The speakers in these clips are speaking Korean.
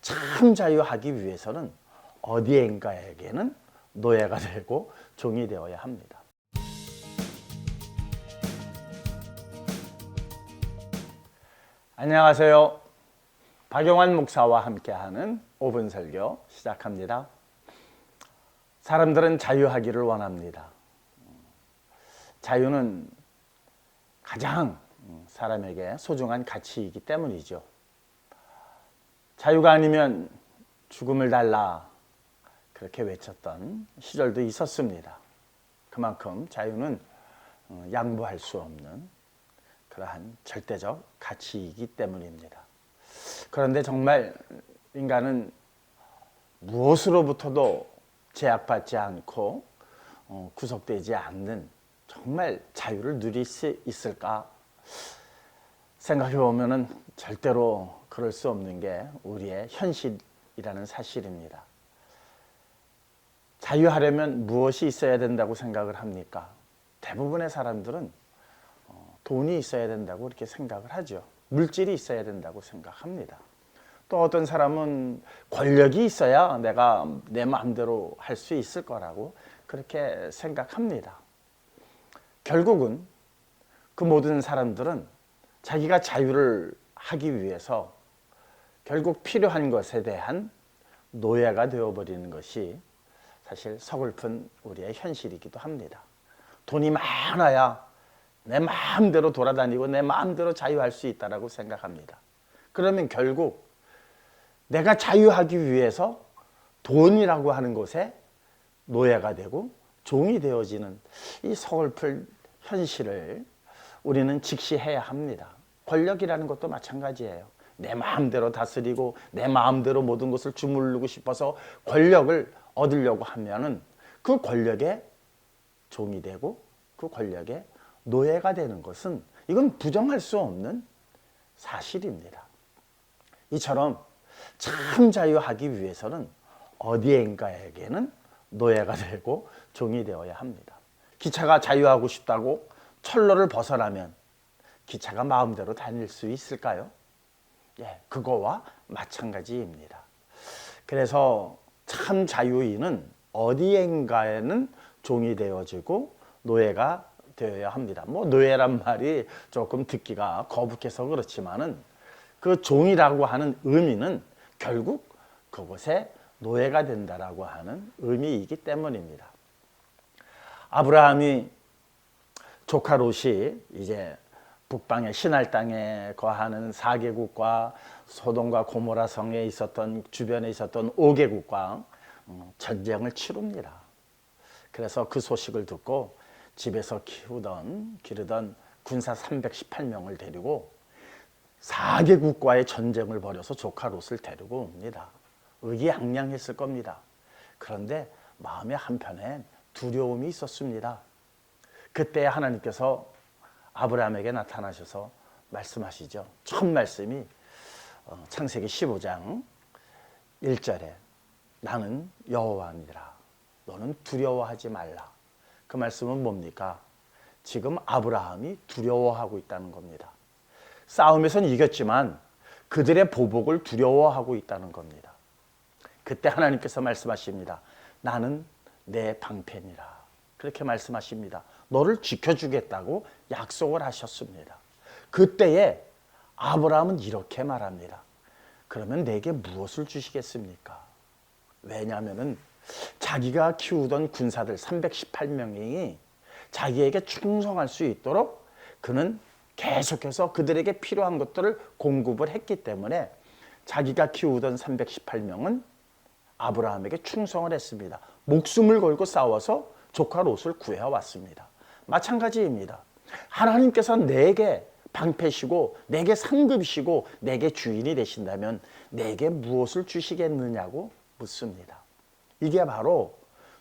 참 자유하기 위해서는 어디엔가에게는 노예가 되고 종이 되어야 합니다. 안녕하세요. 박용환 목사와 함께하는 5분 설교 시작합니다. 사람들은 자유하기를 원합니다. 자유는 가장 사람에게 소중한 가치이기 때문이죠. 자유가 아니면 죽음을 달라 그렇게 외쳤던 시절도 있었습니다. 그만큼 자유는 양보할 수 없는 그러한 절대적 가치이기 때문입니다. 그런데 정말 인간은 무엇으로부터도 제약받지 않고 구속되지 않는 정말 자유를 누릴 수 있을까 생각해 보면은 절대로 그럴 수 없는 게 우리의 현실이라는 사실입니다. 자유하려면 무엇이 있어야 된다고 생각을 합니까? 대부분의 사람들은 돈이 있어야 된다고 이렇게 생각을 하죠. 물질이 있어야 된다고 생각합니다. 또 어떤 사람은 권력이 있어야 내가 내 마음대로 할 수 있을 거라고 그렇게 생각합니다. 결국은 그 모든 사람들은 자기가 자유를 하기 위해서 결국 필요한 것에 대한 노예가 되어버리는 것이 사실 서글픈 우리의 현실이기도 합니다. 돈이 많아야 내 마음대로 돌아다니고 내 마음대로 자유할 수 있다고 생각합니다. 그러면 결국 내가 자유하기 위해서 돈이라고 하는 것에 노예가 되고 종이 되어지는 이 서글픈 현실을 우리는 직시해야 합니다. 권력이라는 것도 마찬가지예요. 내 마음대로 다스리고 내 마음대로 모든 것을 주무르고 싶어서 권력을 얻으려고 하면은 그 권력의 종이 되고 그 권력의 노예가 되는 것은 이건 부정할 수 없는 사실입니다. 이처럼 참 자유하기 위해서는 어디엔가에게는 노예가 되고 종이 되어야 합니다. 기차가 자유하고 싶다고 철로를 벗어나면 기차가 마음대로 다닐 수 있을까요? 예, 그거와 마찬가지입니다. 그래서 참 자유인은 어디엔가에는 종이 되어지고 노예가 되어야 합니다. 노예란 말이 조금 듣기가 거북해서 그렇지만은 그 종이라고 하는 의미는 결국 그곳에 노예가 된다라고 하는 의미이기 때문입니다. 아브라함이 조카 롯이 이제 북방의 시날 땅에 거하는 4개국과 소돔과 고모라 성에 있었던 주변에 있었던 5개국과 전쟁을 치릅니다. 그래서 그 소식을 듣고 집에서 기르던 군사 318명을 데리고 4개국과의 전쟁을 벌여서 조카 롯을 데리고 옵니다. 의기양양했을 겁니다. 그런데 마음의 한편엔 두려움이 있었습니다. 그때 하나님께서 아브라함에게 나타나셔서 말씀하시죠. 첫 말씀이 창세기 15장 1절에 나는 여호와니라. 너는 두려워하지 말라. 그 말씀은 뭡니까? 지금 아브라함이 두려워하고 있다는 겁니다. 싸움에선 이겼지만 그들의 보복을 두려워하고 있다는 겁니다. 그때 하나님께서 말씀하십니다. 나는 내 방패니라. 그렇게 말씀하십니다. 너를 지켜주겠다고 약속을 하셨습니다. 그때에 아브라함은 이렇게 말합니다. 그러면 내게 무엇을 주시겠습니까? 왜냐하면 자기가 키우던 군사들 318명이 자기에게 충성할 수 있도록 그는 계속해서 그들에게 필요한 것들을 공급을 했기 때문에 자기가 키우던 318명은 아브라함에게 충성을 했습니다. 목숨을 걸고 싸워서 조카 롯을 구해왔습니다. 마찬가지입니다. 하나님께서 내게 방패시고 내게 상급이시고 내게 주인이 되신다면 내게 무엇을 주시겠느냐고 묻습니다. 이게 바로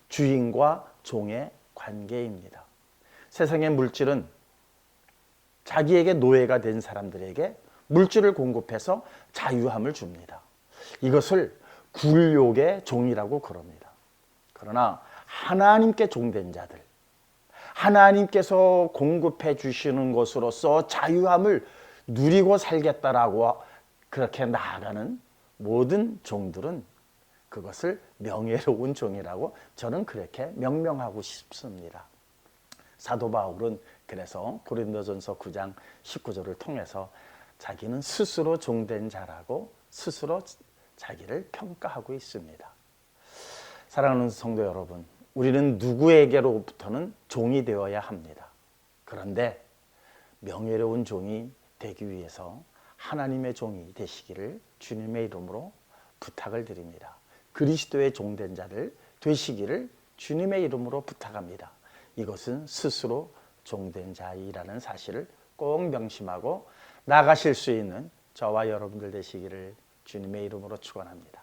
주인과 종의 관계입니다. 세상의 물질은 자기에게 노예가 된 사람들에게 물질을 공급해서 자유함을 줍니다. 이것을 굴욕의 종이라고 그럽니다. 그러나 하나님께 종된 자들, 하나님께서 공급해 주시는 것으로서 자유함을 누리고 살겠다라고 그렇게 나아가는 모든 종들은 그것을 명예로운 종이라고 저는 그렇게 명명하고 싶습니다. 사도 바울은 그래서 고린도전서 9장 19절을 통해서 자기는 스스로 종된 자라고 스스로 자기를 평가하고 있습니다. 사랑하는 성도 여러분, 우리는 누구에게로부터는 종이 되어야 합니다. 그런데 명예로운 종이 되기 위해서 하나님의 종이 되시기를 주님의 이름으로 부탁을 드립니다. 그리스도의 종된 자를 되시기를 주님의 이름으로 부탁합니다. 이것은 스스로 종된 자이라는 사실을 꼭 명심하고 나가실 수 있는 저와 여러분들 되시기를 주님의 이름으로 축원합니다.